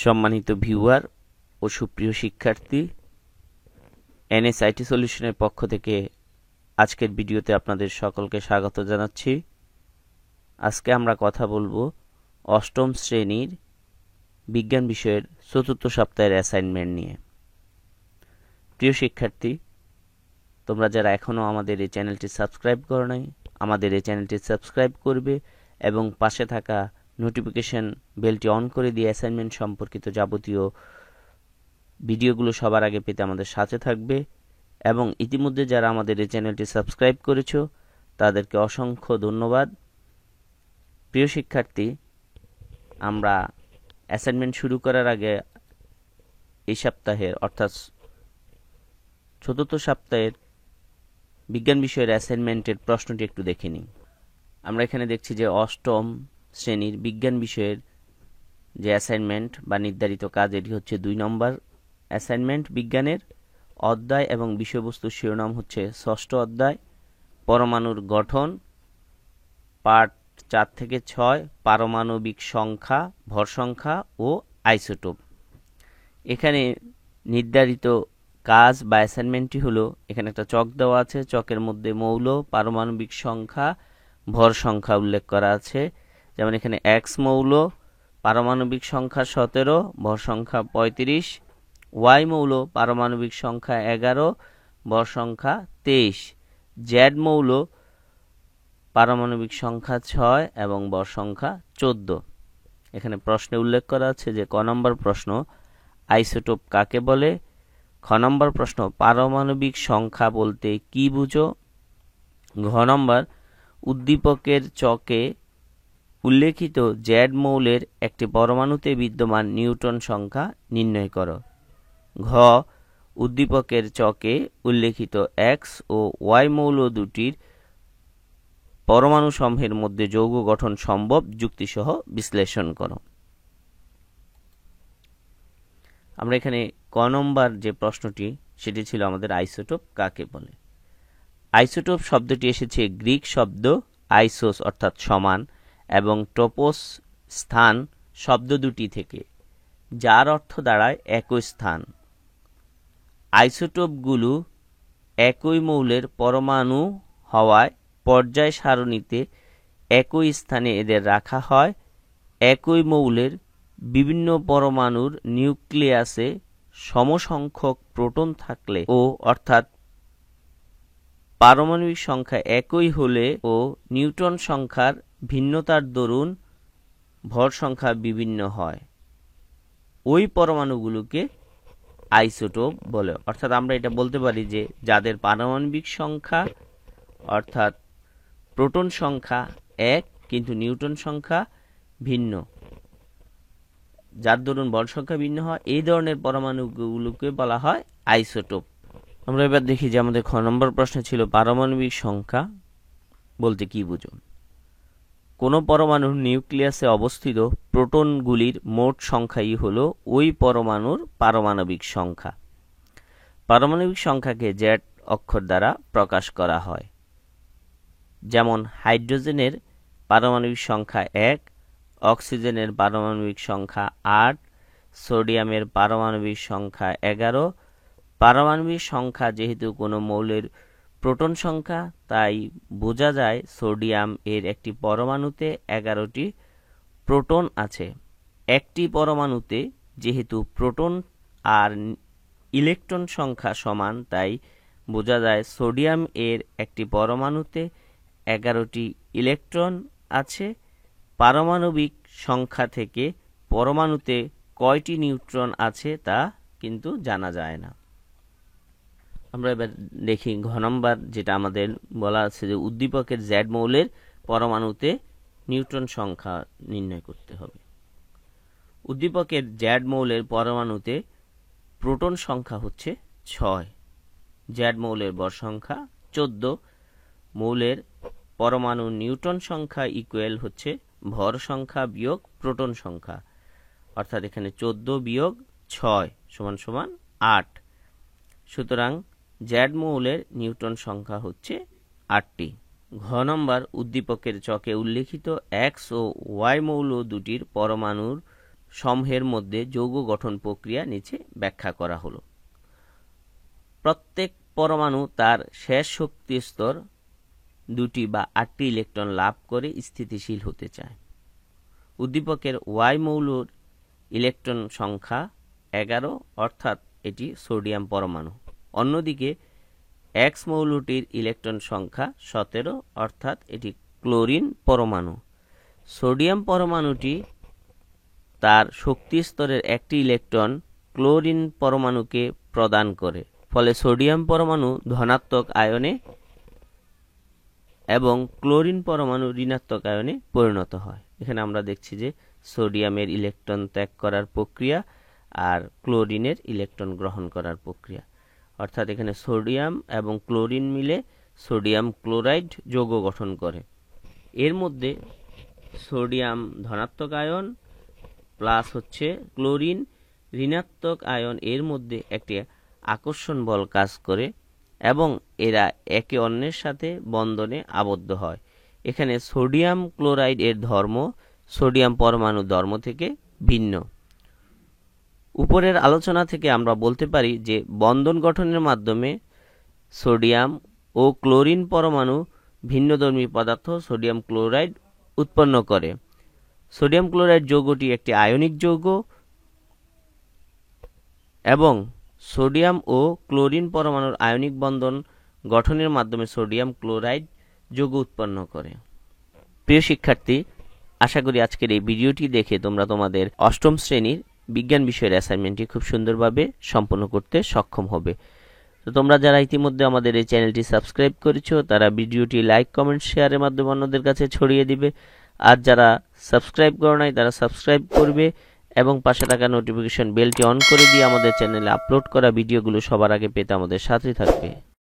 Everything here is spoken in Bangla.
সম্মানিত ভিউয়ার ও সুপ্রিয় শিক্ষার্থী, এনএসআইটি সলিউশনের পক্ষ থেকে আজকের ভিডিওতে আপনাদের সকলকে স্বাগত জানাচ্ছি। আজকে আমরা কথা বলবো অষ্টম শ্রেণীর বিজ্ঞান বিষয়ের চতুর্থ সপ্তাহের অ্যাসাইনমেন্ট নিয়ে। প্রিয় শিক্ষার্থী, তোমরা যারা এখনও আমাদের এই চ্যানেলটি সাবস্ক্রাইব করো নাই, আমাদের এই চ্যানেলটি সাবস্ক্রাইব করবে এবং পাশে থাকা নোটিফিকেশন বেলটি অন করে দিয়ে অ্যাসাইনমেন্ট সম্পর্কিত যাবতীয় ভিডিওগুলো সবার আগে পেতে আমাদের সাথে থাকবে। এবং ইতিমধ্যে যারা আমাদের এই চ্যানেলটি সাবস্ক্রাইব করেছো তাদেরকে অসংখ্য ধন্যবাদ। প্রিয় শিক্ষার্থী, আমরা অ্যাসাইনমেন্ট শুরু করার আগে এই সপ্তাহের অর্থাৎ চতুর্থ সপ্তাহের বিজ্ঞান বিষয়ের অ্যাসাইনমেন্টের প্রশ্নটি একটু দেখে নিই। আমরা এখানে দেখছি যে অষ্টম শ্রেণীর বিজ্ঞান বিষয়ের যে অ্যাসাইনমেন্ট বা নির্ধারিত কাজ, এটি হচ্ছে 2 নম্বর অ্যাসাইনমেন্ট। বিজ্ঞানের অধ্যায় এবং বিষয়বস্তু শিরোনাম হচ্ছে ষষ্ঠ অধ্যায় পরমাণুর গঠন, পার্ট 4 থেকে 6 পারমাণবিক সংখ্যা, ভর সংখ্যা ও আইসোটোপ। এখানে নির্ধারিত কাজ বা অ্যাসাইনমেন্টটি হলো, এখানে একটা চক দেওয়া আছে, চকের মধ্যে মৌল, পারমাণবিক সংখ্যা, ভর সংখ্যা উল্লেখ করা আছে। যেমন এখানে এক্স মৌল, পারমাণবিক সংখ্যা 17, ভর সংখ্যা 35, ওয়াই মৌল, পারমাণবিক সংখ্যা 11, ভর সংখ্যা 23, জেড মৌল, পারমাণবিক সংখ্যা 6 এবং ভর সংখ্যা 14। এখানে প্রশ্নে উল্লেখ করা আছে যে ক নম্বর প্রশ্ন, আইসোটোপ কাকে বলে? খ নম্বর প্রশ্ন, পারমাণবিক সংখ্যা বলতে কি বুঝো? ঘ নম্বর, উদ্দীপকের চকে উল্লেখিত জেড মৌলের একটি পরমাণুতে বিদ্যমান নিউটন সংখ্যা নির্ণয় করো। ঘ, উদ্দীপকের চকে উল্লেখিত এক্স ও ওয়াই মৌল দুটির পরমাণু সমূহের মধ্যে যৌগ গঠন সম্ভব যুক্তিসহ বিশ্লেষণ করো। আমরা এখানে ক নম্বর যে প্রশ্নটি, সেটি ছিল আমাদের আইসোটোপ কাকে বলে। আইসোটোপ শব্দটি এসেছে গ্রিক শব্দ আইসোস অর্থাৎ সমান এবং টোপোস স্থান শব্দ দুটি থেকে, যার অর্থ দাঁড়ায় একই স্থান। আইসোটোপগুলো একই মৌলের পরমাণু হওয়ায় পর্যায় সারণীতে একই স্থানে এদের রাখা হয়। একই মৌলের বিভিন্ন পরমাণুর নিউক্লিয়াসে সমসংখ্যক প্রোটন থাকলে ও অর্থাৎ পারমাণবিক সংখ্যা একই হলে ও নিউটন সংখ্যার ভিন্নতার দরুন ভর সংখ্যা বিভিন্ন হয়, ওই পরমাণুগুলোকে আইসোটোপ বলে। অর্থাৎ আমরা এটা বলতে পারি যে যাদের পারমাণবিক সংখ্যা অর্থাৎ প্রোটন সংখ্যা এক কিন্তু নিউটন সংখ্যা ভিন্ন, যার দরুন ভর সংখ্যা ভিন্ন হয়, এই ধরনের পরমাণুগুলোকে বলা হয় আইসোটোপ। আমরা এবার দেখি যে আমাদের খ নম্বর প্রশ্ন ছিল পারমাণবিক সংখ্যা বলতে কি বুঝো? কোনো পরমাণুর নিউক্লিয়াসে অবস্থিত প্রোটনগুলির মোট সংখ্যাই হলো ওই পরমাণুর পারমাণবিক সংখ্যা। পারমাণবিক সংখ্যাকে জেড অক্ষর দ্বারা প্রকাশ করা হয়। যেমন হাইড্রোজেনের পারমাণবিক সংখ্যা 1, অক্সিজেনের পারমাণবিক সংখ্যা 8, সোডিয়ামের পারমাণবিক সংখ্যা 11। পারমাণবিক সংখ্যা যেহেতু কোনো মৌলের প্রোটন সংখ্যা, তাই বোঝা যায় সোডিয়াম এর একটি পরমাণুতে 11টি প্রোটন আছে। একটি পরমাণুতে যেহেতু প্রোটন আর ইলেকট্রন সংখ্যা সমান, তাই বোঝা যায় সোডিয়াম এর একটি পরমাণুতে 11টি ইলেকট্রন আছে। পারমাণবিক সংখ্যা থেকে পরমাণুতে কয়টি নিউট্রন আছে তা কিন্তু জানা যায় না। আমরা এবার দেখি ঘ নম্বর, যেটা আমাদের বলা আছে যে উদ্দীপকের জেড মৌলের পরমাণুতে নিউট্রন সংখ্যা নির্ণয় করতে হবে। উদ্দীপকের জেড মৌলের পরমাণুতে প্রোটন সংখ্যা হচ্ছে 6, জেড মৌলের ভর সংখ্যা 14, মৌলের পরমাণু নিউটন সংখ্যা ইকুয়াল হচ্ছে ভর সংখ্যা বিয়োগ প্রোটন সংখ্যা, অর্থাৎ এখানে 14 বিয়োগ 6 সমান সমান 8। সুতরাং জেড মৌলের নিউটন সংখ্যা হচ্ছে 8টি। ঘ নম্বর, উদ্দীপকের চকে উল্লেখিত এক্স ও ওয়াই মৌল দুটির পরমাণুর সমূহের মধ্যে যৌগ গঠন প্রক্রিয়া নিচে ব্যাখ্যা করা হলো। প্রত্যেক পরমাণু তার শেষ শক্তি স্তর 2টি বা 8টি ইলেকট্রন লাভ করে স্থিতিশীল হতে চায়। উদ্দীপকের Y মৌলের ইলেকট্রন সংখ্যা 11, অর্থাৎ এটি সোডিয়াম পরমাণু। অন্যদিকে X মৌলটির ইলেকট্রন সংখ্যা 17, অর্থাৎ এটি ক্লোরিন পরমাণু। সোডিয়াম পরমাণুটি তার শক্তি স্তরের একটি ইলেকট্রন ক্লোরিন পরমাণুকে প্রদান করে, ফলে সোডিয়াম পরমাণু ধনাত্মক আয়নে এবং ক্লোরিন পরমাণু ঋণাত্মক আয়নে পরিণত হয়। এখানে আমরা দেখছি যে সোডিয়ামের ইলেকট্রন ত্যাগ করার প্রক্রিয়া আর ক্লোরিনের ইলেকট্রন গ্রহণ করার প্রক্রিয়া, অর্থাৎ এখানে সোডিয়াম এবং ক্লোরিন মিলে সোডিয়াম ক্লোরাইড যৌগ গঠন করে। এর মধ্যে সোডিয়াম ধনাত্মক আয়ন প্লাস হচ্ছে ক্লোরিন ঋণাত্মক আয়ন, এর মধ্যে একটি আকর্ষণ বল কাজ করে এবং এরা একে অন্যের সাথে বন্ধনে আবদ্ধ হয়। এখানে সোডিয়াম ক্লোরাইড এর ধর্ম সোডিয়াম পরমাণু ধর্ম থেকে ভিন্ন। উপরের আলোচনা থেকে আমরা বলতে পারি যে বন্ধন গঠনের মাধ্যমে সোডিয়াম ও ক্লোরিন পরমাণু ভিন্নধর্মী পদার্থ সোডিয়াম ক্লোরাইড উৎপন্ন করে। সোডিয়াম ক্লোরাইড যৌগটি একটি আয়নিক যৌগ এবং সোডিয়াম ও ক্লোরিন পরমাণুর আয়নিক বন্ধন গঠনের মাধ্যমে সোডিয়াম ক্লোরাইড যৌগ উৎপন্ন করে। প্রিয় শিক্ষার্থী, আশা করি আজকের এই ভিডিওটি দেখে তোমরা তোমাদের অষ্টম শ্রেণীর বিজ্ঞান বিষয়ের অ্যাসাইনমেন্টটি খুব সুন্দরভাবে সম্পন্ন করতে সক্ষম হবে। তো তোমরা যারা ইতিমধ্যে আমাদের এই চ্যানেলটি সাবস্ক্রাইব করেছো তারা ভিডিওটি লাইক, কমেন্ট, শেয়ারের মাধ্যমে অন্যদের কাছে ছড়িয়ে দিবে। আর যারা সাবস্ক্রাইব করো নাই তারা সাবস্ক্রাইব করবে এবং পাশে থাকা নোটিফিকেশন বেলটি অন করে দিয়ে আমাদের চ্যানেলে আপলোড করা ভিডিওগুলো সবার আগে পেতে আমাদের সাথে থাকবে।